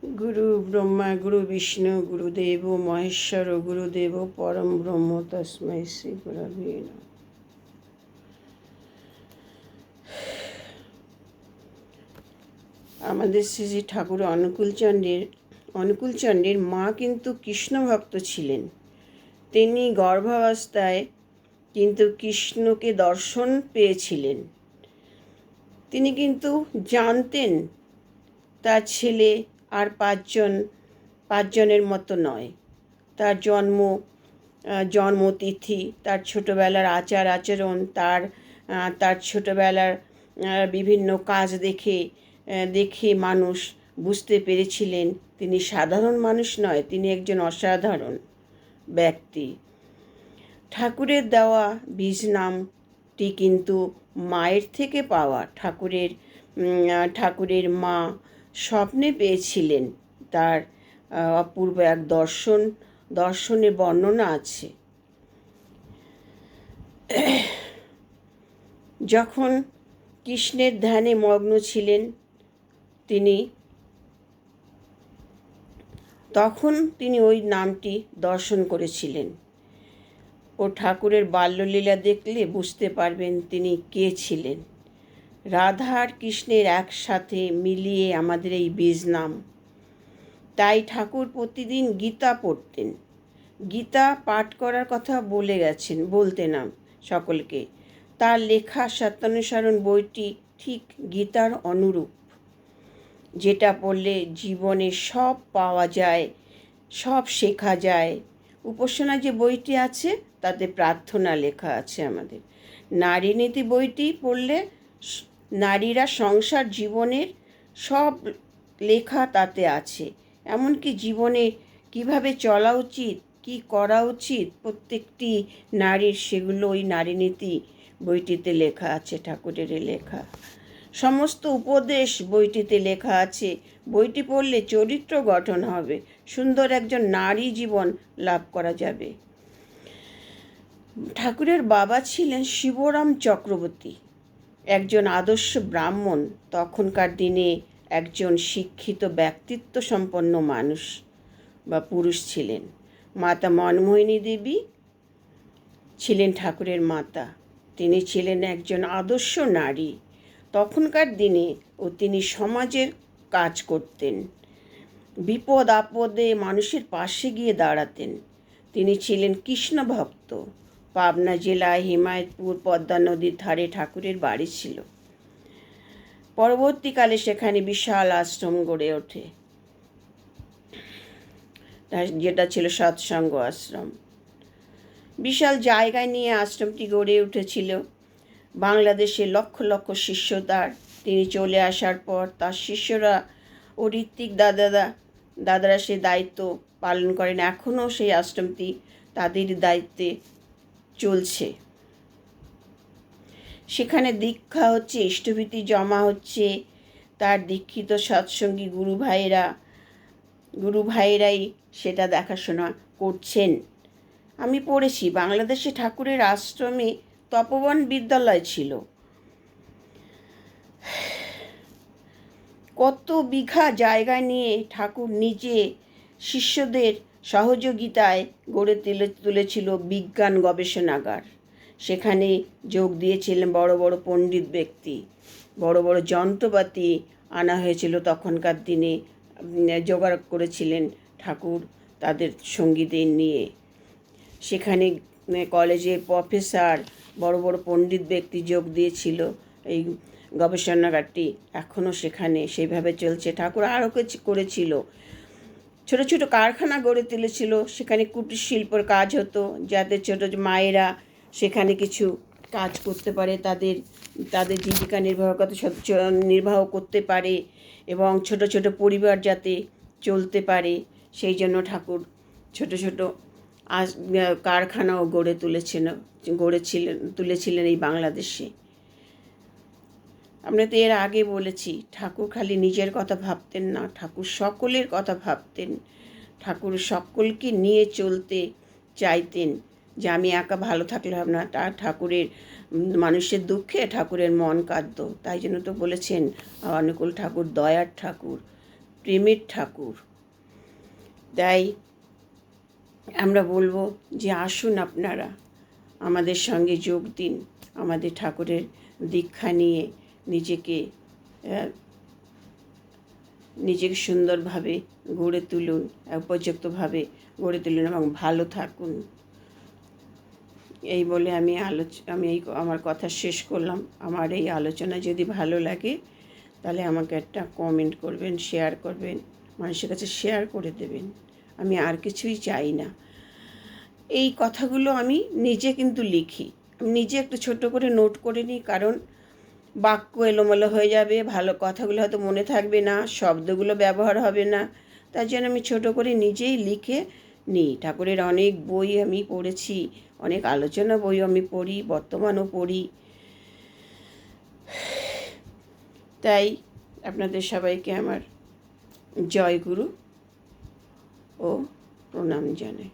गुरु ब्रह्मा गुरु विष्णु गुरुदेव महेश्वर गुरुदेव परम ब्रह्म तस्मै श्री गुरवे नमः। আমাদের শ্রী ঠাকুর অনুকূলচন্দ্রের মা কিন্তু কৃষ্ণ ভক্ত ছিলেন। তিনি গর্ভাবস্থায় কিন্তু কৃষ্ণকে দর্শন পেয়েছিলেন। তিনি কিন্তু জানতেন তার ছেলে আর পাঁচজনের মতো নয়। তার জন্মতিথি, তার ছোটোবেলার আচার আচরণ, তার ছোটোবেলার বিভিন্ন কাজ দেখে মানুষ বুঝতে পেরেছিলেন তিনি সাধারণ মানুষ নয়, তিনি একজন অসাধারণ ব্যক্তি। ঠাকুরের দেওয়া বীজ নামটি কিন্তু মায়ের থেকে পাওয়া। ঠাকুরের মা স্বপ্নে পেয়েছিলেন, তার অপূর্ব এক দর্শনের বর্ণনা আছে। যখন কৃষ্ণের ধ্যানে মগ্ন ছিলেন তখন তিনি ওই নামটি দর্শন করেছিলেন। ও ঠাকুরের বাল্যলীলা দেখলে বুঝতে পারবেন তিনি কে ছিলেন। রাধা আর কৃষ্ণের একসাথে মিলিয়ে আমাদের এই বীজ নাম। তাই ঠাকুর প্রতিদিন গীতা পড়তেন। গীতা পাঠ করার কথা বলতেন সকলকে। তার লেখা সত্যানুসরণ বইটি ঠিক গীতার অনুরূপ, যেটা পড়লে জীবনে সব পাওয়া যায়, সব শেখা যায়। উপাসনা যে বইটি আছে তাতে প্রার্থনা লেখা আছে আমাদের। নারী নীতি বইটি পড়লে নারীরা সংসার জীবনের সব লেখা তাতে আছে। এমনকি জীবনে কিভাবে চলা উচিত, কি করা উচিত প্রত্যেকটি নারীর, সেগুলো ওই নারী নীতি বইটিতে লেখা আছে। ঠাকুরের লেখা সমস্ত উপদেশ বইটিতে লেখা আছে। বইটি পড়লে চরিত্র গঠন হবে, সুন্দর একজন নারী জীবন লাভ করা যাবে। ঠাকুরের বাবা ছিলেন শিবরাম চক্রবর্তী, একজন আদর্শ ব্রাহ্মণ। তখনকার দিনে একজন শিক্ষিত ব্যক্তিত্ব সম্পন্ন মানুষ বা পুরুষ ছিলেন। মাতা মনমোহিনী দেবী ছিলেন ঠাকুরের মাতা। তিনি ছিলেন একজন আদর্শ নারী তখনকার দিনে, ও তিনি সমাজের কাজ করতেন। বিপদ আপদে মানুষের পাশে গিয়ে দাঁড়াতেন। তিনি ছিলেন কৃষ্ণ ভক্ত। পাবনা জেলায় হিমায়তপুর পদ্মা নদীর ধারে ঠাকুরের বাড়ি ছিল। পরবর্তীকালে সেখানে বিশাল আশ্রম গড়ে ওঠে, যেটা ছিল সৎসঙ্গ আশ্রম। বিশাল জায়গায় নিয়ে আশ্রমটি গড়ে উঠেছিল। বাংলাদেশে লক্ষ লক্ষ শিষ্য তিনি চলে আসার পর তার শিষ্যরা ও ঋত্বিক দাদারা সে দায়িত্ব পালন করেন। এখনও সেই আশ্রমটি তাদের দায়িত্বে চলছে। সেখানে দীক্ষা হচ্ছে, ইষ্টভীতি জমা হচ্ছে। তার দীক্ষিত সৎসঙ্গী গুরু ভাইরাই সেটা দেখাশোনা করছেন। আমি পড়েছি বাংলাদেশে ঠাকুরের আশ্রমে তপবন বিদ্যালয় ছিল। কত বিঘা জায়গা নিয়ে ঠাকুর নিজে শিষ্যদের সহযোগিতায় গড়ে তুলেছিল বিজ্ঞান গবেষণাগার। সেখানে যোগ দিয়েছিলেন বড় বড় পণ্ডিত ব্যক্তি, বড় বড় যন্ত্রপাতি আনা হয়েছিল। তখনকার দিনে জোগাড় করেছিলেন ঠাকুর তাদের সঙ্গীদের নিয়ে। সেখানে কলেজের প্রফেসর, বড় বড় পণ্ডিত ব্যক্তি যোগ দিয়েছিল। এই গবেষণাগারটি এখনও সেখানে সেইভাবে চলছে। ঠাকুর আরও কিছু করেছিল, ছোট ছোট কারখানা গড়ে তুলেছিল। সেখানে কুটির শিল্পর কাজ হতো, যাতে ছোট মায়েরা সেখানে কিছু কাজ করতে পারে, তাদের জীবিকা নির্বাহ করতে পারে, এবং ছোট ছোট পরিবার যাতে চলতে পারে, সেই জন্য ঠাকুর ছোট ছোট কারখানাও গড়ে তুলেছিলেন এই বাংলাদেশে। আমরা তো এর আগে বলেছি, ঠাকুর খালি নিজের কথা ভাবতেন না, ঠাকুর সকলের কথা ভাবতেন। ঠাকুর সকলকে নিয়ে চলতে চাইতেন, যে আমি একা ভালো থাকলে হবে না। ঠাকুরের মানুষের দুঃখে ঠাকুরের মন কাঁদত। তাই জন্য তো বলেছেন অনুকূল ঠাকুর দয়ার ঠাকুর। প্রেমের ঠাকুর। তাই আমরা বলবো যে আসুন আপনারা আমাদের সঙ্গে যোগ দিন, আমাদের ঠাকুরের দীক্ষা নিয়ে নিজেকে সুন্দরভাবে গড়ে তুলুন, উপযুক্তভাবে গড়ে তুলুন এবং ভালো থাকুন। এই বলে আমি আমার কথা শেষ করলাম। আমার এই আলোচনা যদি ভালো লাগে তাহলে আমাকে একটা কমেন্ট করবেন, শেয়ার করবেন, মানুষের কাছে শেয়ার করে দেবেন। আমি আর কিছুই চাই না। এই কথাগুলো আমি নিজে কিন্তু লিখি, আমি নিজে একটু ছোট করে নোট করে নিই, কারণ বাক্য এলোমেলো হয়ে যাবে, ভালো কথাগুলো হয়তো মনে থাকবে না, শব্দগুলো ব্যবহার হবে না। তার জন্য আমি ছোট করে নিজেই লিখে নিই। ঠাকুরের অনেক বই আমি পড়েছি, অনেক আলোচনা বই আমি পড়ি, বর্তমানও পড়ি। তাই আপনাদের সবাইকে আমার জয়গুরু ও প্রণাম জানাই।